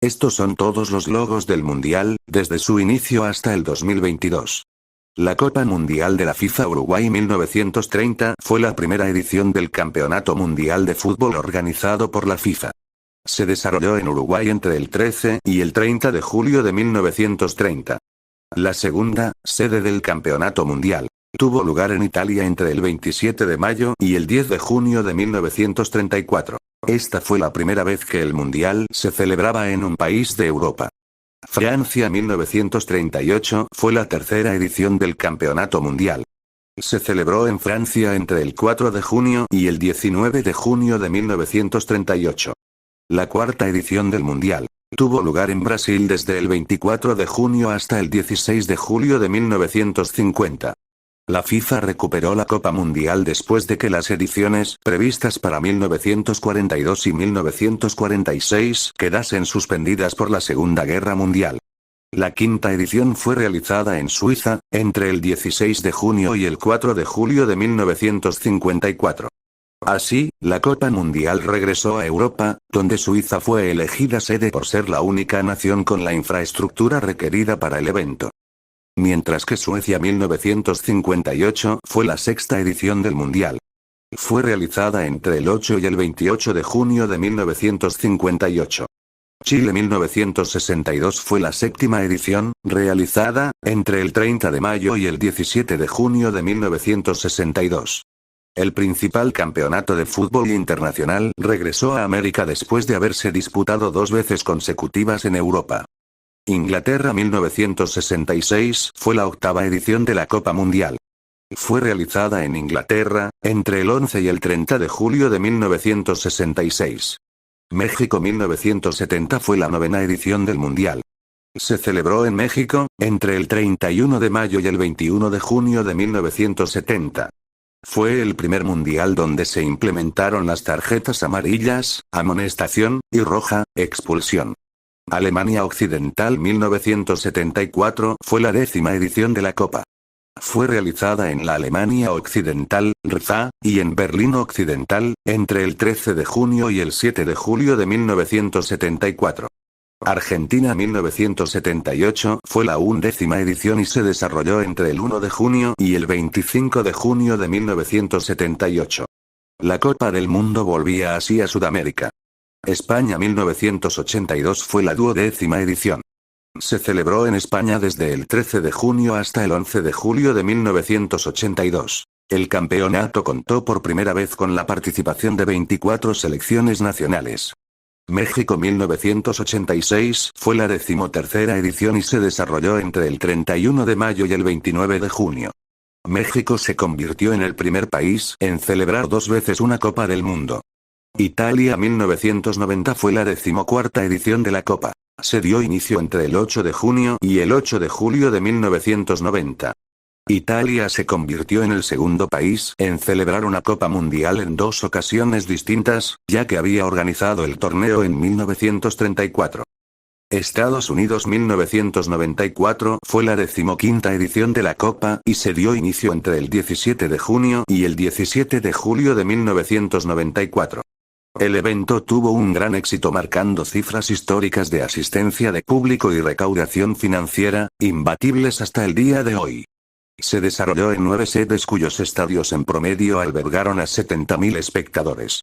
Estos son todos los logos del Mundial, desde su inicio hasta el 2022. La Copa Mundial de la FIFA Uruguay 1930 fue la primera edición del Campeonato Mundial de Fútbol organizado por la FIFA. Se desarrolló en Uruguay entre el 13 y el 30 de julio de 1930. La segunda, sede del Campeonato Mundial, tuvo lugar en Italia entre el 27 de mayo y el 10 de junio de 1934. Esta fue la primera vez que el Mundial se celebraba en un país de Europa. Francia 1938 fue la tercera edición del Campeonato Mundial. Se celebró en Francia entre el 4 de junio y el 19 de junio de 1938. La cuarta edición del Mundial tuvo lugar en Brasil desde el 24 de junio hasta el 16 de julio de 1950. La FIFA recuperó la Copa Mundial después de que las ediciones previstas para 1942 y 1946 quedasen suspendidas por la Segunda Guerra Mundial. La quinta edición fue realizada en Suiza, entre el 16 de junio y el 4 de julio de 1954. Así, la Copa Mundial regresó a Europa, donde Suiza fue elegida sede por ser la única nación con la infraestructura requerida para el evento. Mientras que Suecia 1958 fue la sexta edición del Mundial. Fue realizada entre el 8 y el 28 de junio de 1958. Chile 1962 fue la séptima edición, realizada entre el 30 de mayo y el 17 de junio de 1962. El principal campeonato de fútbol internacional regresó a América después de haberse disputado 2 veces consecutivas en Europa. Inglaterra 1966 fue la octava edición de la Copa Mundial. Fue realizada en Inglaterra, entre el 11 y el 30 de julio de 1966. México 1970 fue la novena edición del Mundial. Se celebró en México, entre el 31 de mayo y el 21 de junio de 1970. Fue el primer mundial donde se implementaron las tarjetas amarillas, amonestación, y roja, expulsión. Alemania Occidental 1974 fue la 10ª edición de la Copa. Fue realizada en la Alemania Occidental, RFA, y en Berlín Occidental, entre el 13 de junio y el 7 de julio de 1974. Argentina 1978 fue la 11ª edición y se desarrolló entre el 1 de junio y el 25 de junio de 1978. La Copa del Mundo volvía así a Sudamérica. España 1982 fue la 12ª edición. Se celebró en España desde el 13 de junio hasta el 11 de julio de 1982. El campeonato contó por primera vez con la participación de 24 selecciones nacionales. México 1986 fue la 13ª edición y se desarrolló entre el 31 de mayo y el 29 de junio. México se convirtió en el primer país en celebrar 2 veces una Copa del Mundo. Italia 1990 fue la 14ª edición de la Copa. Se dio inicio entre el 8 de junio y el 8 de julio de 1990. Italia se convirtió en el segundo país en celebrar una Copa Mundial en 2 ocasiones distintas, ya que había organizado el torneo en 1934. Estados Unidos 1994 fue la 15ª edición de la Copa y se dio inicio entre el 17 de junio y el 17 de julio de 1994. El evento tuvo un gran éxito marcando cifras históricas de asistencia de público y recaudación financiera, imbatibles hasta el día de hoy. Se desarrolló en 9 sedes cuyos estadios en promedio albergaron a 70.000 espectadores.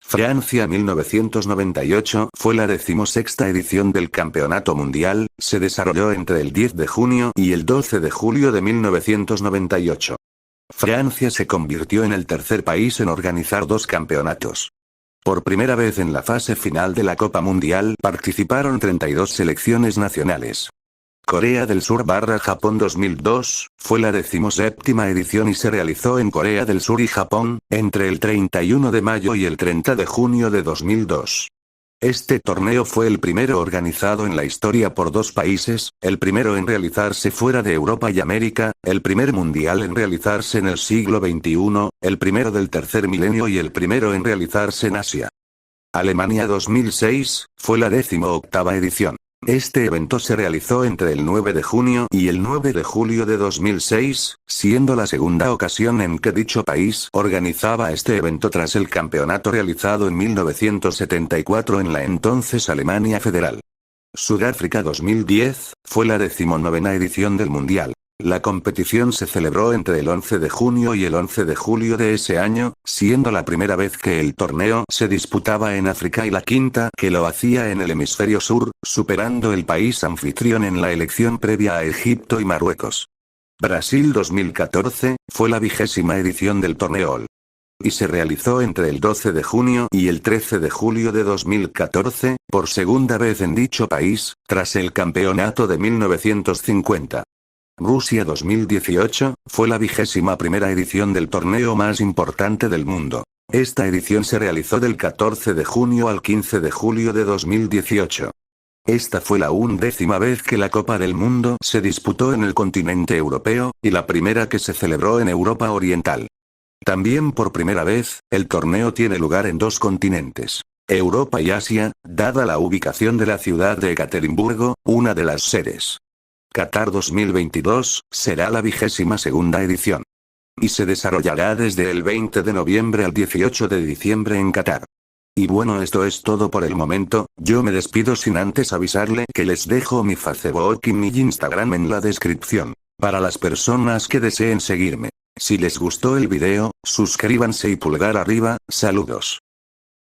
Francia 1998 fue la 16ª edición del Campeonato Mundial, se desarrolló entre el 10 de junio y el 12 de julio de 1998. Francia se convirtió en el tercer país en organizar 2 campeonatos. Por primera vez en la fase final de la Copa Mundial participaron 32 selecciones nacionales. Corea del Sur/Japón 2002, fue la 17ª edición y se realizó en Corea del Sur y Japón, entre el 31 de mayo y el 30 de junio de 2002. Este torneo fue el primero organizado en la historia por 2 países, el primero en realizarse fuera de Europa y América, el primer mundial en realizarse en el siglo XXI, el primero del tercer milenio y el primero en realizarse en Asia. Alemania 2006, fue la 18ª edición. Este evento se realizó entre el 9 de junio y el 9 de julio de 2006, siendo la segunda ocasión en que dicho país organizaba este evento tras el campeonato realizado en 1974 en la entonces Alemania Federal. Sudáfrica 2010, fue la 19ª edición del Mundial. La competición se celebró entre el 11 de junio y el 11 de julio de ese año, siendo la primera vez que el torneo se disputaba en África y la quinta que lo hacía en el hemisferio sur, superando el país anfitrión en la elección previa a Egipto y Marruecos. Brasil 2014, fue la 20ª edición del torneo. Y se realizó entre el 12 de junio y el 13 de julio de 2014, por segunda vez en dicho país, tras el campeonato de 1950. Rusia 2018, fue la 21ª edición del torneo más importante del mundo. Esta edición se realizó del 14 de junio al 15 de julio de 2018. Esta fue la 11ª vez que la Copa del Mundo se disputó en el continente europeo, y la primera que se celebró en Europa Oriental. También por primera vez, el torneo tiene lugar en dos continentes, Europa y Asia, dada la ubicación de la ciudad de Ekaterimburgo, una de las sedes. Qatar 2022, será la 22ª edición. Y se desarrollará desde el 20 de noviembre al 18 de diciembre en Qatar. Y bueno, esto es todo por el momento. Yo me despido sin antes avisarle que les dejo mi Facebook y mi Instagram en la descripción, para las personas que deseen seguirme. Si les gustó el video, suscríbanse y pulgar arriba. Saludos.